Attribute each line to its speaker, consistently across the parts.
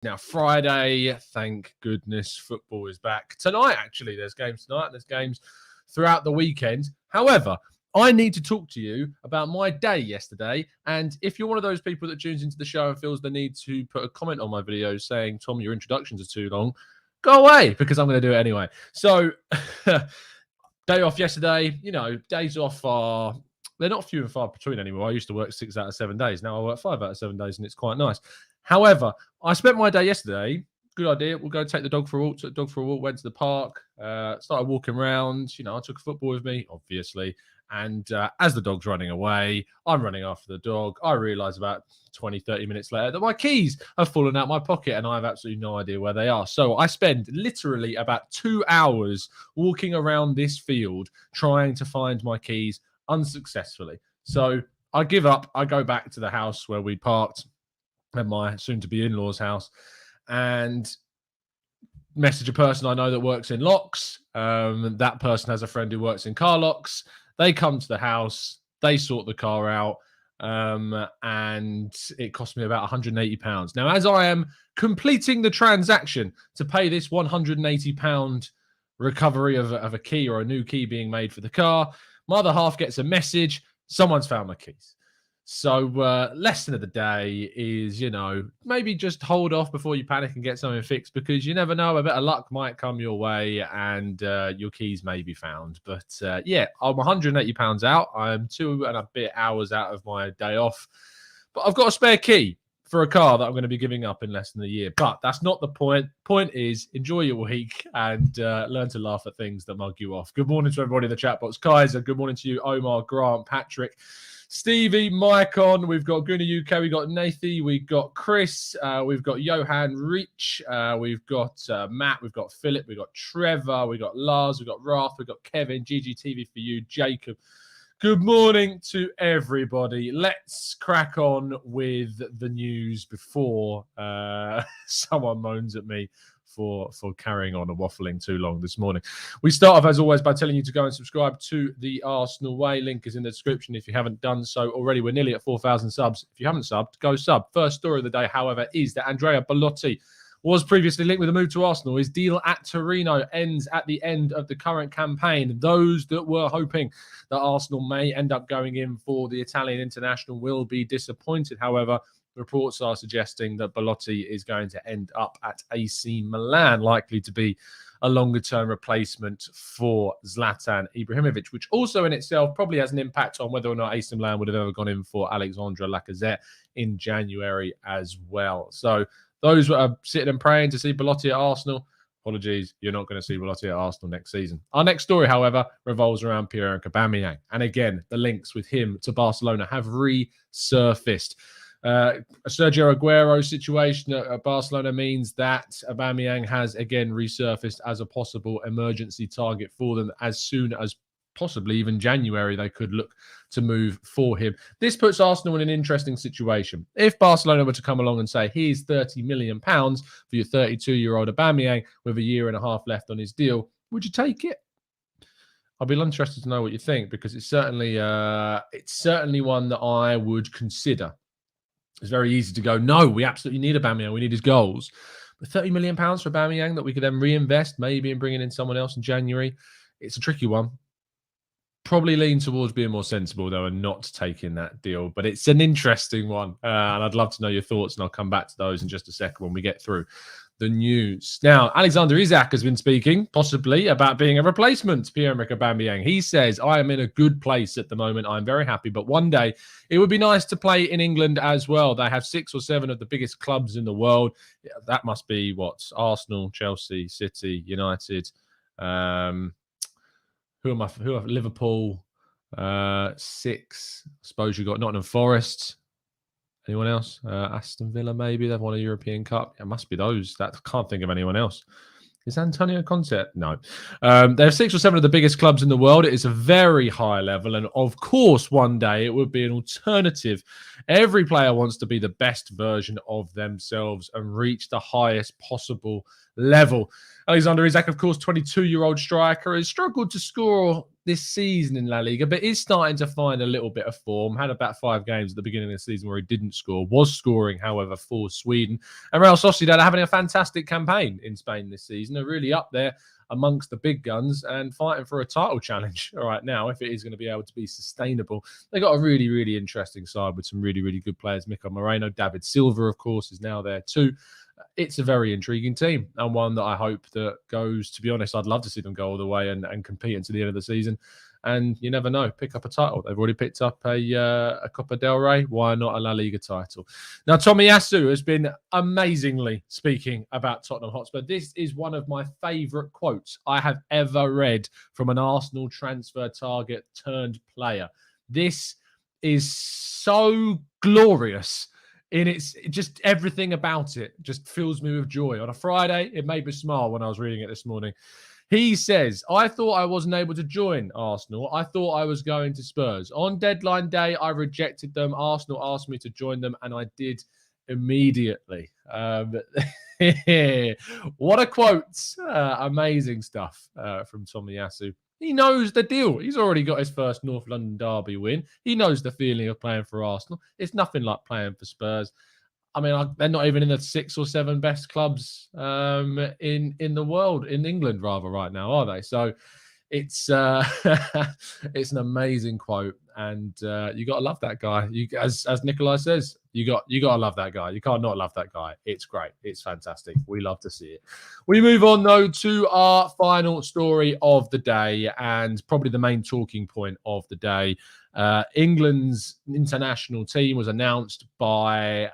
Speaker 1: Now, Friday, thank goodness, football is back. Tonight, actually, there's games tonight. There's games throughout the weekend. However, I need to talk to you about my day yesterday. And if you're one of those people that tunes into the show and feels the need to put a comment on my video saying, Tom, your introductions are too long, go away, because I'm going to do it anyway. So, day off yesterday. Days off they're not few and far between anymore. I used to work 6 out of 7 days. Now I work 5 out of 7 days, and it's quite nice. However, I spent my day yesterday. Good idea. We'll go take the dog for a walk. Took the dog for a walk. Went to the park. Started walking around. I took a football with me, obviously. And as the dog's running away, I'm running after the dog. I realise about 20, 30 minutes later that my keys have fallen out my pocket and I have absolutely no idea where they are. So I spend literally about 2 hours walking around this field trying to find my keys unsuccessfully. So I give up. I go back to the house where we parked at my soon-to-be in-laws' house and message a person I know that works in locks. That person has a friend who works in car locks. They come to the house, they sort the car out, and it cost me about £180. Now, as I am completing the transaction to pay this £180 recovery of a key or a new key being made for the car, my other half gets a message, someone's found my keys. So lesson of the day is, maybe just hold off before you panic and get something fixed, because you never know, a bit of luck might come your way and your keys may be found. But yeah, I'm £180 out. I'm 2 and a bit hours out of my day off. But I've got a spare key for a car that I'm going to be giving up in less than a year. But that's not the point. Point is, enjoy your week and learn to laugh at things that mug you off. Good morning to everybody in the chat box. Kaiser, good morning to you. Omar, Grant, Patrick, Stevie, Maicon, we've got Gooner UK, we've got Nathy, we've got Chris, we've got Johan Rich, we've got Matt, we've got Philip, we've got Trevor, we've got Lars, we've got Ralph, we've got Kevin, GGTV for you, Jacob. Good morning to everybody. Let's crack on with the news before someone moans at me for carrying on and waffling too long this morning. We start off, as always, by telling you to go and subscribe to the Arsenal Way. Link is in the description if you haven't done so already. We're nearly at 4,000 subs. If you haven't subbed, go sub. First story of the day, however, is that Andrea Belotti was previously linked with a move to Arsenal. His deal at Torino ends at the end of the current campaign. Those that were hoping that Arsenal may end up going in for the Italian international will be disappointed. However, reports are suggesting that Belotti is going to end up at AC Milan, likely to be a longer-term replacement for Zlatan Ibrahimovic, which also in itself probably has an impact on whether or not AC Milan would have ever gone in for Alexandre Lacazette in January as well. So those that are sitting and praying to see Belotti at Arsenal, apologies, you're not going to see Belotti at Arsenal next season. Our next story, however, revolves around Pierre-Emerick Aubameyang. And again, the links with him to Barcelona have resurfaced. A Sergio Aguero situation at Barcelona means that Aubameyang has again resurfaced as a possible emergency target for them. As soon as possibly even January, they could look to move for him. This puts Arsenal in an interesting situation. If Barcelona were to come along and say, here's £30 million for your 32-year-old Aubameyang with a year and a half left on his deal, would you take it? I'll be interested to know what you think, because it's certainly one that I would consider. It's very easy to go, no, we absolutely need Aubameyang. We need his goals. But £30 million for Aubameyang that we could then reinvest maybe in bringing in someone else in January, it's a tricky one. Probably lean towards being more sensible, though, and not taking that deal. But it's an interesting one. And I'd love to know your thoughts, and I'll come back to those in just a second when we get through the news. Now, Alexander Isak has been speaking, possibly, about being a replacement to Pierre-Emerick Aubameyang. He says, I am in a good place at the moment. I'm very happy. But one day, it would be nice to play in England as well. They have 6 or 7 of the biggest clubs in the world. Yeah, that must be, Arsenal, Chelsea, City, United. Who are Liverpool? 6. I suppose you've got Nottingham Forest. Anyone else? Aston Villa, maybe. They've won a European Cup. It must be those. I can't think of anyone else. Is Antonio Conte? No. They have 6 or 7 of the biggest clubs in the world. It is a very high level. And of course, one day it would be an alternative. Every player wants to be the best version of themselves and reach the highest possible level. Alexander Isak, of course, 22-year-old striker, has struggled to score this season in La Liga, but is starting to find a little bit of form. Had about 5 games at the beginning of the season where he didn't score. Was scoring, however, for Sweden. And Real Sociedad are having a fantastic campaign in Spain this season. They're really up there amongst the big guns and fighting for a title challenge right now, if it is going to be able to be sustainable. They got a really, really interesting side with some really, really good players. Mikel Moreno, David Silva, of course, is now there too. It's a very intriguing team, and one that I hope that goes, to be honest, I'd love to see them go all the way and compete until the end of the season. And you never know, pick up a title. They've already picked up a Copa del Rey. Why not a La Liga title? Now, Tomiyasu has been amazingly speaking about Tottenham Hotspur. This is one of my favourite quotes I have ever read from an Arsenal transfer target turned player. This is so glorious. It's just everything about it just fills me with joy. On a Friday, it made me smile when I was reading it this morning. He says, I thought I wasn't able to join Arsenal. I thought I was going to Spurs. On deadline day, I rejected them. Arsenal asked me to join them, and I did immediately. What a quote. Amazing stuff from Tomiyasu. He knows the deal. He's already got his first North London derby win. He knows the feeling of playing for Arsenal. It's nothing like playing for Spurs. I mean, they're not even in the 6 or 7 best clubs in the world, in England rather, right now, are they? So it's it's an amazing quote, and you got to love that guy. As Nikolai says, you got to love that guy. You can't not love that guy. It's great. It's fantastic. We love to see it. We move on though to our final story of the day, and probably the main talking point of the day. England's international team was announced by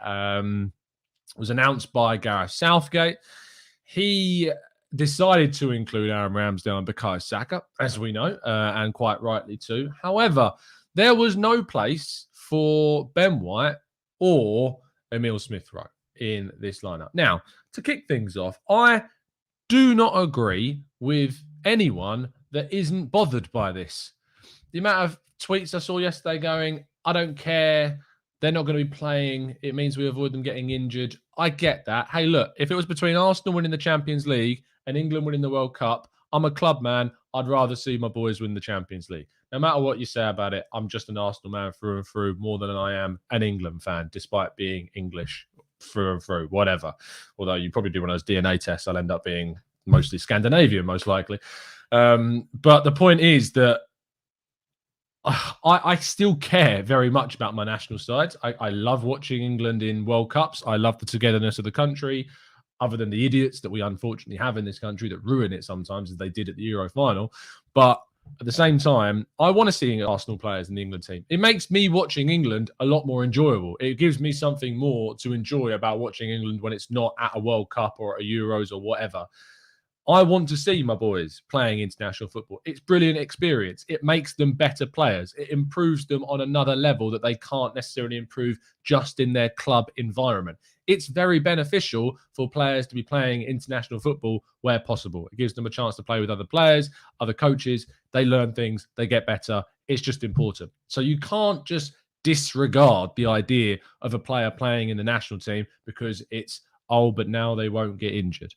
Speaker 1: Gareth Southgate. He decided to include Aaron Ramsdale and Bukayo Saka, as we know, and quite rightly too. However, there was no place for Ben White or Emile Smith-Rowe in this lineup. Now, to kick things off, I do not agree with anyone that isn't bothered by this. The amount of tweets I saw yesterday going, I don't care, they're not going to be playing, it means we avoid them getting injured. I get that. Hey, look, if it was between Arsenal winning the Champions League and England winning the World Cup, I'm a club man. I'd rather see my boys win the Champions League. No matter what you say about it, I'm just an Arsenal man through and through more than I am an England fan, despite being English through and through, whatever. Although you probably do one of those DNA tests, I'll end up being mostly Scandinavian, most likely. But the point is that I still care very much about my national sides. I love watching England in World Cups. I love the togetherness of the country, other than the idiots that we unfortunately have in this country that ruin it sometimes, as they did at the Euro final. But at the same time, I want to see Arsenal players in the England team. It makes me watching England a lot more enjoyable. It gives me something more to enjoy about watching England when it's not at a World Cup or at a Euros or whatever. I want to see my boys playing international football. It's brilliant experience. It makes them better players. It improves them on another level that they can't necessarily improve just in their club environment. It's very beneficial for players to be playing international football where possible. It gives them a chance to play with other players, other coaches. They learn things. They get better. It's just important. So you can't just disregard the idea of a player playing in the national team because it's, oh, but now they won't get injured.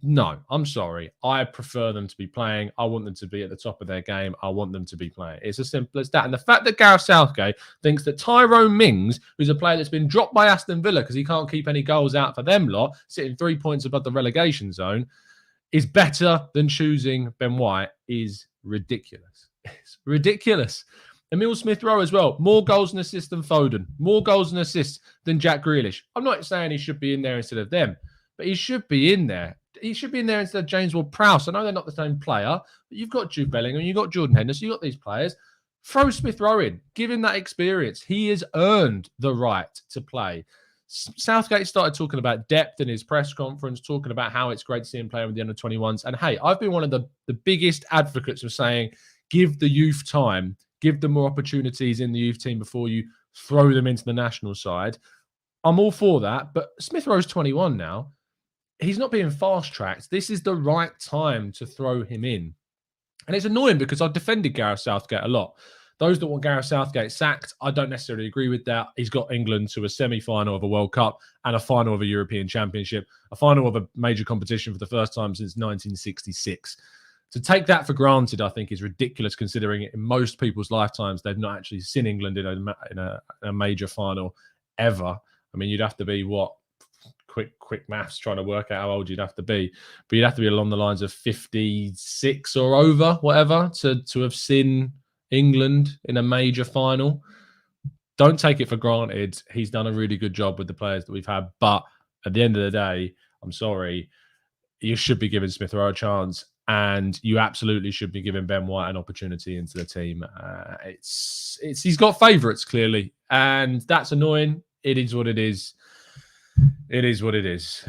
Speaker 1: No, I'm sorry. I prefer them to be playing. I want them to be at the top of their game. I want them to be playing. It's as simple as that. And the fact that Gareth Southgate thinks that Tyrone Mings, who's a player that's been dropped by Aston Villa because he can't keep any goals out for them lot, sitting 3 points above the relegation zone, is better than choosing Ben White is ridiculous. It's ridiculous. Emile Smith-Rowe as well. More goals and assists than Foden. More goals and assists than Jack Grealish. I'm not saying he should be in there instead of them, but he should be in there. He should be in there instead of James Ward-Prowse. I know they're not the same player, but you've got Jude Bellingham, you've got Jordan Henderson, you've got these players. Throw Smith-Rowe in. Give him that experience. He has earned the right to play. Southgate started talking about depth in his press conference, talking about how it's great to see him playing with the under-21s. And hey, I've been one of the biggest advocates of saying, give the youth time, give them more opportunities in the youth team before you throw them into the national side. I'm all for that, but Smith-Rowe's 21 now. He's not being fast-tracked. This is the right time to throw him in. And it's annoying because I've defended Gareth Southgate a lot. Those that want Gareth Southgate sacked, I don't necessarily agree with that. He's got England to a semi-final of a World Cup and a final of a European Championship, a final of a major competition for the first time since 1966. To take that for granted, I think, is ridiculous, considering in most people's lifetimes they've not actually seen England in a major final ever. I mean, you'd have to be what? Quick maths trying to work out how old you'd have to be, but you'd have to be along the lines of 56 or over, whatever, to have seen England in a major final. Don't take it for granted. He's done a really good job with the players that we've had, but at the end of the day, I'm sorry, you should be giving Smith Rowe a chance, and you absolutely should be giving Ben White an opportunity into the team. He's got favourites clearly, and that's annoying. It is what it is. It is what it is.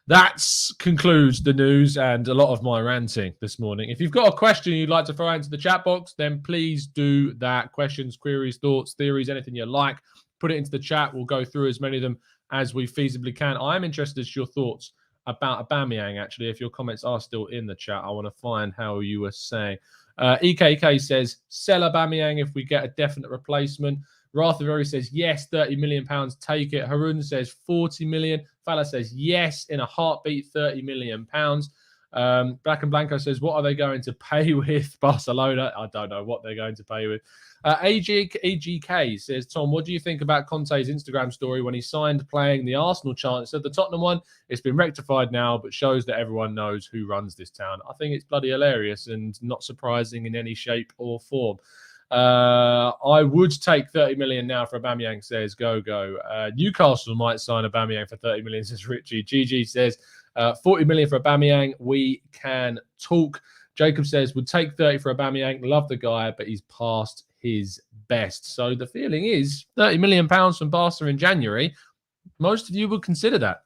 Speaker 1: That concludes the news and a lot of my ranting this morning. If you've got a question you'd like to throw into the chat box, then please do that. Questions, queries, thoughts, theories, anything you like, put it into the chat. We'll go through as many of them as we feasibly can. I am interested in your thoughts about Aubameyang, actually. If your comments are still in the chat, I want to find how you were saying. EKK says, sell Aubameyang if we get a definite replacement. Rathavari says, yes, £30 million, take it. Harun says, 40 million. Fala says, yes, in a heartbeat, £30 million. Black and Blanco says, what are they going to pay with Barcelona? I don't know what they're going to pay with. AGK says, Tom, what do you think about Conte's Instagram story when he signed playing the Arsenal chant instead of the Tottenham one? It's been rectified now, but shows that everyone knows who runs this town. I think it's bloody hilarious and not surprising in any shape or form. I would take 30 million now for Aubameyang, says go. Newcastle might sign Aubameyang for 30 million, says Richie. GG says 40 million for Aubameyang. We can talk. Jacob says would take 30 for Aubameyang. Love the guy, but he's past his best. So the feeling is 30 million pounds from Barca in January. Most of you would consider that.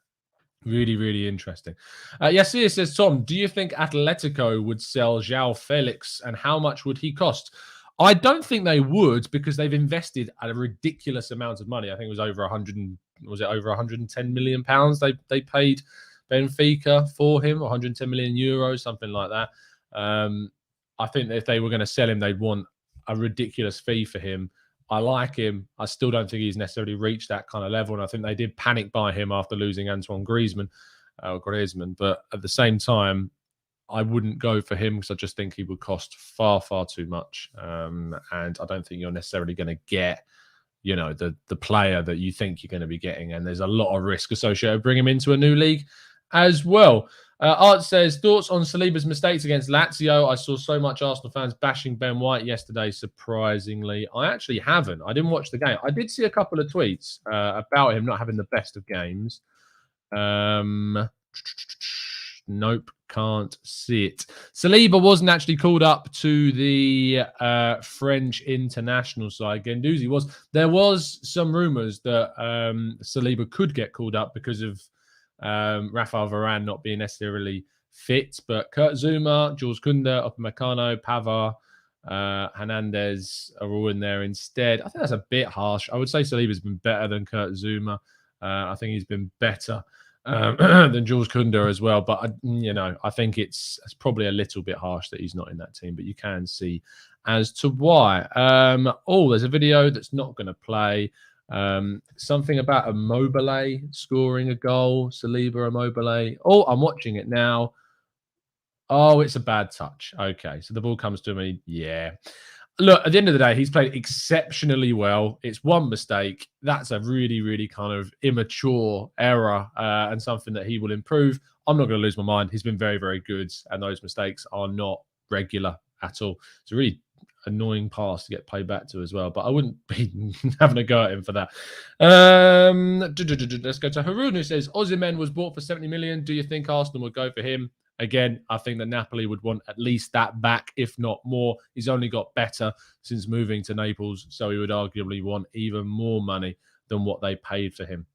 Speaker 1: Really, really interesting. Yasir says, Tom, do you think Atletico would sell João Felix and how much would he cost? I don't think they would, because they've invested a ridiculous amount of money. I think it was over 110 million pounds they paid Benfica for him, 110 million euros, something like that. I think that if they were going to sell him, they'd want a ridiculous fee for him. I like him. I still don't think he's necessarily reached that kind of level, and I think they did panic buy him after losing Antoine Griezmann. But at the same time, I wouldn't go for him because I just think he would cost far, far too much. And I don't think you're necessarily going to get, the player that you think you're going to be getting. And there's a lot of risk associated with bringing him into a new league as well. Art says, thoughts on Saliba's mistakes against Lazio? I saw so much Arsenal fans bashing Ben White yesterday, surprisingly. I actually haven't. I didn't watch the game. I did see a couple of tweets about him not having the best of games. Nope, can't see it. Saliba wasn't actually called up to the French international side. Guendouzi was. There was some rumours that Saliba could get called up because of Rafael Varane not being necessarily fit. But Kurt Zouma, Jules Koundé, Upamecano, Pavard, Hernandez are all in there instead. I think that's a bit harsh. I would say Saliba's been better than Kurt Zouma. I think he's been better than Jules Koundé as well. But, I think it's probably a little bit harsh that he's not in that team. But you can see as to why. There's a video that's not going to play. Something about Immobile scoring a goal. Saliba Immobile. Oh, I'm watching it now. Oh, it's a bad touch. Okay, so the ball comes to me. Yeah. Look, at the end of the day, he's played exceptionally well. It's one mistake. That's a really, really kind of immature error and something that he will improve. I'm not going to lose my mind. He's been very, very good, and those mistakes are not regular at all. It's a really annoying pass to get played back to as well, but I wouldn't be having a go at him for that. Let's go to Harun, who says, Osimhen was bought for 70 million. Do you think Arsenal would go for him? Again, I think that Napoli would want at least that back, if not more. He's only got better since moving to Naples, so he would arguably want even more money than what they paid for him.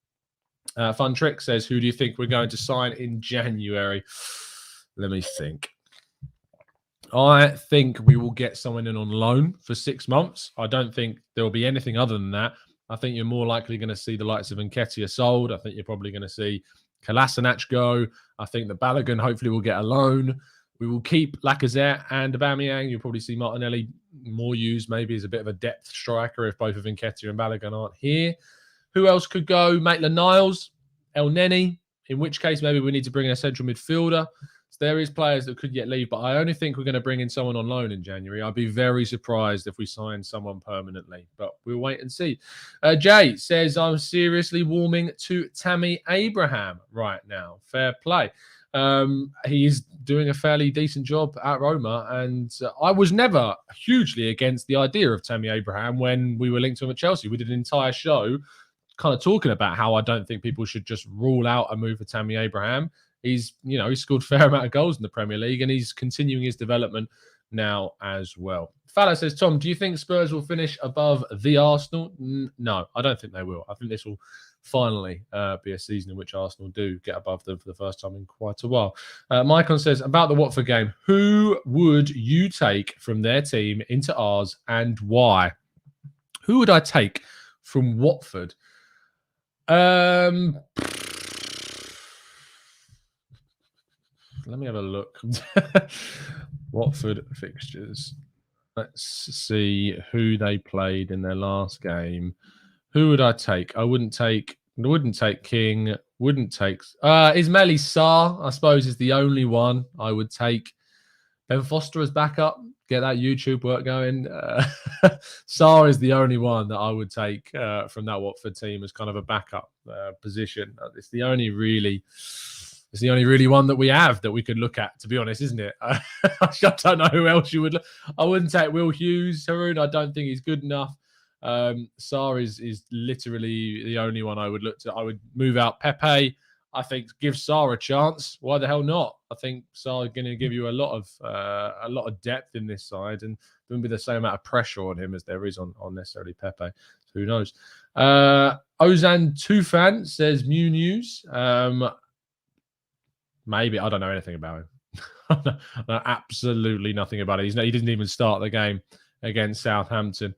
Speaker 1: Fun Trick says, who do you think we're going to sign in January? Let me think. I think we will get someone in on loan for 6 months. I don't think there will be anything other than that. I think you're more likely going to see the likes of Nketiah sold. I think you're probably going to see Kolasinac go. I think that Balogun hopefully will get a loan. We will keep Lacazette and Aubameyang. You'll probably see Martinelli more used maybe as a bit of a depth striker if both of Nketiah and Balogun aren't here. Who else could go? Maitland-Niles, El Neni, in which case maybe we need to bring in a central midfielder. So there is players that could yet leave, but I only think we're going to bring in someone on loan in January. I'd be very surprised if we sign someone permanently, but we'll wait and see. Jay says, I'm seriously warming to Tammy Abraham right now. Fair play. He's doing a fairly decent job at Roma, and I was never hugely against the idea of Tammy Abraham when we were linked to him at Chelsea. We did an entire show kind of talking about how I don't think people should just rule out a move for Tammy Abraham. He's scored a fair amount of goals in the Premier League, and he's continuing his development now as well. Fala says, Tom, do you think Spurs will finish above the Arsenal? No, I don't think they will. I think this will finally be a season in which Arsenal do get above them for the first time in quite a while. Maicon says, about the Watford game, who would you take from their team into ours and why? Who would I take from Watford? Let me have a look. Watford fixtures. Let's see who they played in their last game. Who would I take? I wouldn't take King. Wouldn't take Ismaili Sarr, I suppose, is the only one I would take. Ben Foster as backup. Get that YouTube work going. Sarr is the only one that I would take from that Watford team as kind of a backup position. It's the only really one that we have that we could look at, to be honest, isn't it? I don't know who else you would look. I wouldn't take Will Hughes. Haroon, I don't think he's good enough. Sarr is literally the only one I would look to. I would move out Pepe. I think give Sarr a chance. Why the hell not? I think Sarr is going to give you a lot of depth in this side, and there won't be the same amount of pressure on him as there is on necessarily Pepe. So who knows? Ozan Tufan says Mew News. Maybe. I don't know anything about him. I know absolutely nothing about it. He didn't even start the game against Southampton.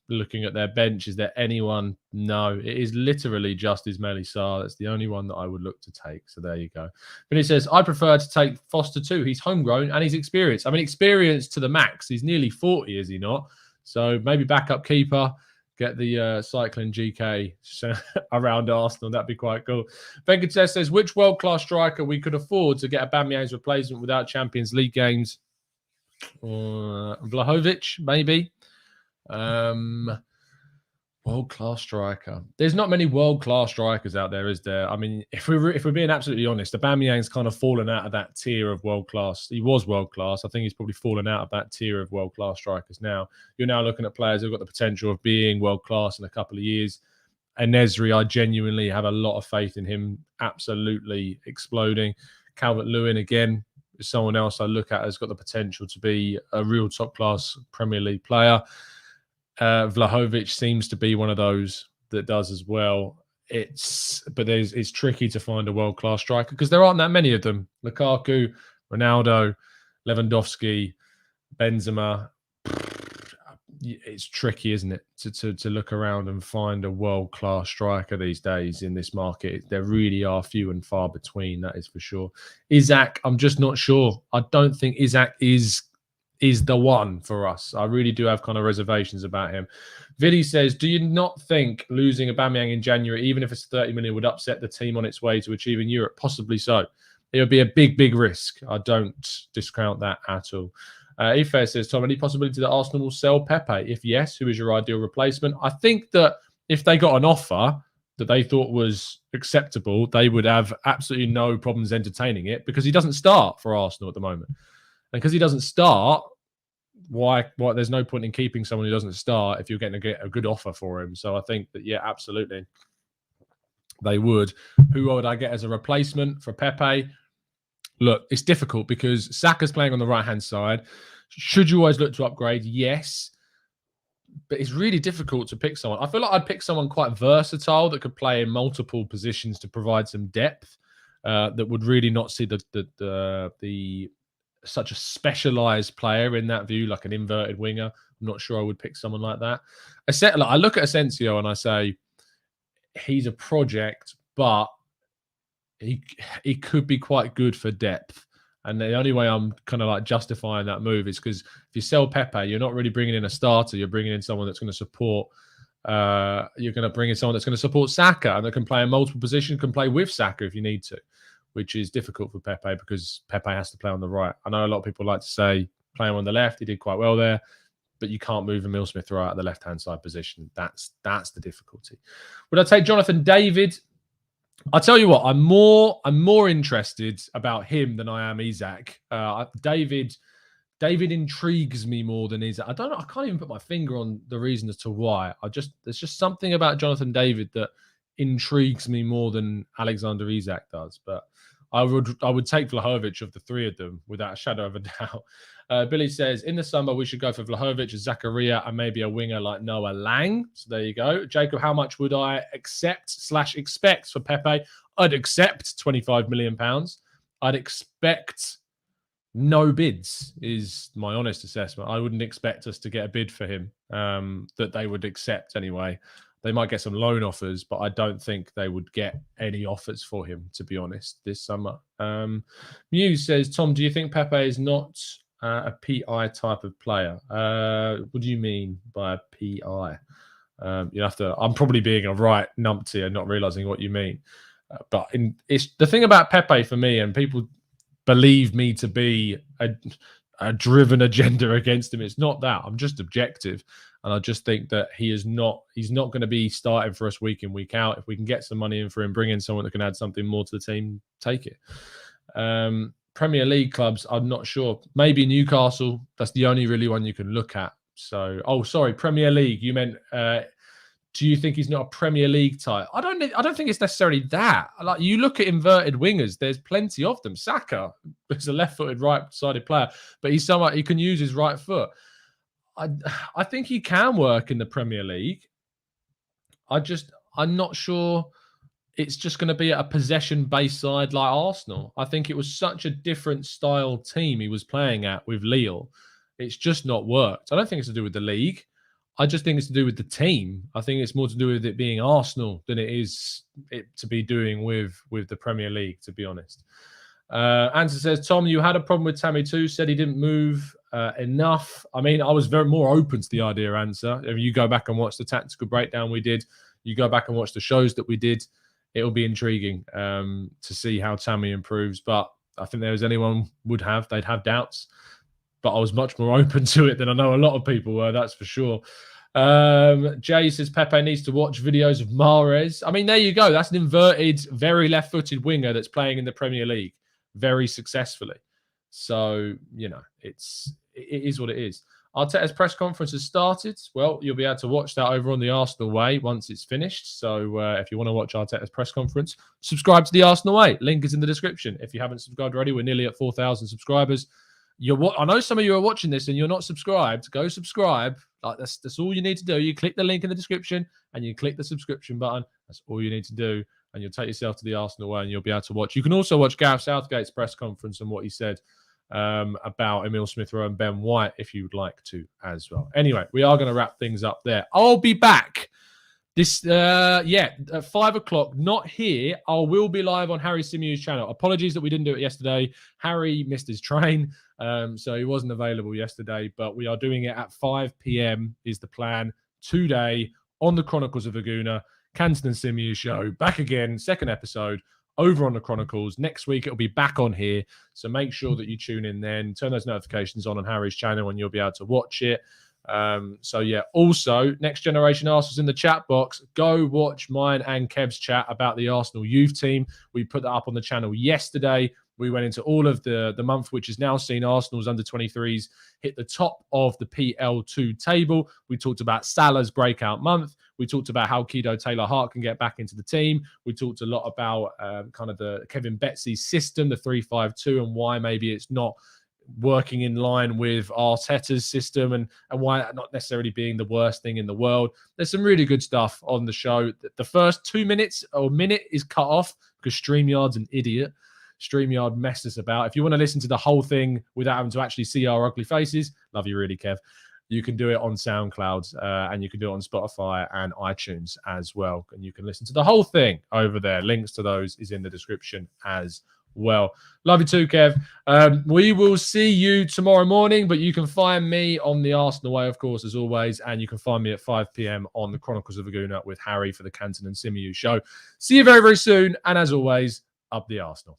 Speaker 1: Looking at their bench, is there anyone? No, it is literally just Ismaili Sarr. That's the only one that I would look to take. So there you go. But he says, I prefer to take Foster too. He's homegrown and he's experienced. I mean, experienced to the max. He's nearly 40, is he not? So maybe backup keeper. Get the cycling GK around Arsenal. That'd be quite cool. Venkatesh says, which world-class striker we could afford to get Aubameyang's replacement without Champions League games? Vlahovic, maybe. World-class striker. There's not many world-class strikers out there, is there? I mean, if we're being absolutely honest, Aubameyang's kind of fallen out of that tier of world-class. He was world-class. I think he's probably fallen out of that tier of world-class strikers now. You're now looking at players who've got the potential of being world-class in a couple of years. And Nesri, I genuinely have a lot of faith in him absolutely exploding. Calvert-Lewin, again, is someone else I look at has got the potential to be a real top-class Premier League player. Vlahovic seems to be one of those that does as well. It's tricky to find a world-class striker because there aren't that many of them. Lukaku, Ronaldo, Lewandowski, Benzema. It's tricky, isn't it, to look around and find a world-class striker these days in this market. There really are few and far between, that is for sure. Isak, I'm just not sure. I don't think Isak is the one for us. I really do have kind of reservations about him. Vidi says, do you not think losing Aubameyang in January, even if it's 30 million, would upset the team on its way to achieving Europe? Possibly so. It would be a big, big risk. I don't discount that at all. Ife says, Tom, any possibility that Arsenal will sell Pepe? If yes, who is your ideal replacement? I think that if they got an offer that they thought was acceptable, they would have absolutely no problems entertaining it because he doesn't start for Arsenal at the moment. And because he doesn't start, why there's no point in keeping someone who doesn't start if you're getting a good offer for him. So I think that, yeah, absolutely, they would. Who would I get as a replacement for Pepe? Look, it's difficult because Saka's playing on the right-hand side. Should you always look to upgrade? Yes. But it's really difficult to pick someone. I feel like I'd pick someone quite versatile that could play in multiple positions to provide some depth, that would really not see the such a specialized player in that view, like an inverted winger. I'm not sure I would pick someone like that. I look at Asensio and I say he's a project, but he could be quite good for depth. And the only way I'm kind of like justifying that move is because if you sell Pepe, you're not really bringing in a starter. You're bringing in someone that's going to support. You're going to bring in someone that's going to support Saka and that can play in multiple positions, can play with Saka if you need to. which is difficult for Pepe because Pepe has to play on the right. I know a lot of people like to say play him on the left. He did quite well there, but you can't move Emile Smith-Rowe out of the left-hand side position. That's the difficulty. Would I take Jonathan David? I'll tell you what, I'm more interested about him than I am Isak. David intrigues me more than Isak. I don't know. I can't even put my finger on the reason as to why. There's just something about Jonathan David that intrigues me more than Alexander Isak does. But I would take Vlahovic of the three of them without a shadow of a doubt. Billy says, in the summer, we should go for Vlahovic, Zakaria, and maybe a winger like Noah Lang. So there you go. Jacob, how much would I accept/expect for Pepe? I'd accept £25 million. I'd expect no bids is my honest assessment. I wouldn't expect us to get a bid for him that they would accept anyway. They might get some loan offers, but I don't think they would get any offers for him, to be honest, this summer. Muse says, Tom, do you think Pepe is not a PI type of player? What do you mean by PI? You have to. I'm probably being a right numpty and not realizing what you mean. But it's the thing about Pepe for me, and people believe me to be a driven agenda against him. It's not that. I'm just objective. And I just think that he's not going to be starting for us week in, week out. If we can get some money in for him, bring in someone that can add something more to the team, take it. Premier League clubs, I'm not sure. Maybe Newcastle. That's the only really one you can look at. So, sorry, Premier League. You meant, do you think he's not a Premier League type? I don't think it's necessarily that. Like, you look at inverted wingers, there's plenty of them. Saka is a left-footed, right-sided player, but he's someone he can use his right foot. I think he can work in the Premier League. I'm not sure it's just going to be a possession-based side like Arsenal. I think it was such a different style team he was playing at with Lille. It's just not worked. I don't think it's to do with the league. I just think it's to do with the team. I think it's more to do with it being Arsenal than it is it to be doing with the Premier League, to be honest. Answer says, Tom, you had a problem with Tammy too, said he didn't move enough. I mean, I was very more open to the idea, Answer. If you go back and watch the tactical breakdown we did, you go back and watch the shows that we did, it'll be intriguing to see how Tammy improves. But I think there as anyone would have, they'd have doubts. But I was much more open to it than I know a lot of people were, that's for sure. Jay says Pepe needs to watch videos of Mahrez. I mean, there you go. That's an inverted, very left-footed winger that's playing in the Premier League very successfully. So, you know, it is what it is. Arteta's press conference has started. Well, you'll be able to watch that over on the Arsenal Way once it's finished. So if you want to watch Arteta's press conference, subscribe to the Arsenal Way. Link is in the description. If you haven't subscribed already, we're nearly at 4,000 subscribers. I know some of you are watching this and you're not subscribed. Go subscribe. Like that's all you need to do. You click the link in the description and you click the subscription button. That's all you need to do. And you'll take yourself to the Arsenal Way and you'll be able to watch. You can also watch Gareth Southgate's press conference and what he said about Emile Smith-Rowe and Ben White if you'd like to as well. Anyway, we are going to wrap things up there. I'll be back at 5 o'clock. Not here. I will be live on Harry Symeou's channel. Apologies that we didn't do it yesterday. Harry missed his train, so he wasn't available yesterday. But we are doing it at 5 p.m. is the plan today on the Chronicles of a Gooner. Canton and Symeou show back again, second episode over on the Chronicles. Next week it'll be back on here, so make sure that you tune in then. Turn those notifications on Harry's channel and you'll be able to watch it. So yeah, also Next Generation Arsenal's in the chat box. Go watch mine and Kev's chat about the Arsenal youth team. We put that up on the channel yesterday. We went into all of the month, which has now seen Arsenal's under-23s hit the top of the PL2 table. We talked about Salah's breakout month. We talked about how Kido Taylor-Hart can get back into the team. We talked a lot about kind of the Kevin Betsy's system, the 3-5-2, and why maybe it's not working in line with Arteta's system and why that not necessarily being the worst thing in the world. There's some really good stuff on the show. The first 2 minutes or minute is cut off because StreamYard's an idiot. StreamYard messed us about. If you want to listen to the whole thing without having to actually see our ugly faces, love you really, Kev, you can do it on SoundCloud and you can do it on Spotify and iTunes as well. And you can listen to the whole thing over there. Links to those is in the description as well. Love you too, Kev. We will see you tomorrow morning, but you can find me on the Arsenal Way, of course, as always, and you can find me at 5 p.m. on the Chronicles of a Gooner with Harry for the Canton and Symeou show. See you very, very soon, and as always, up the Arsenal.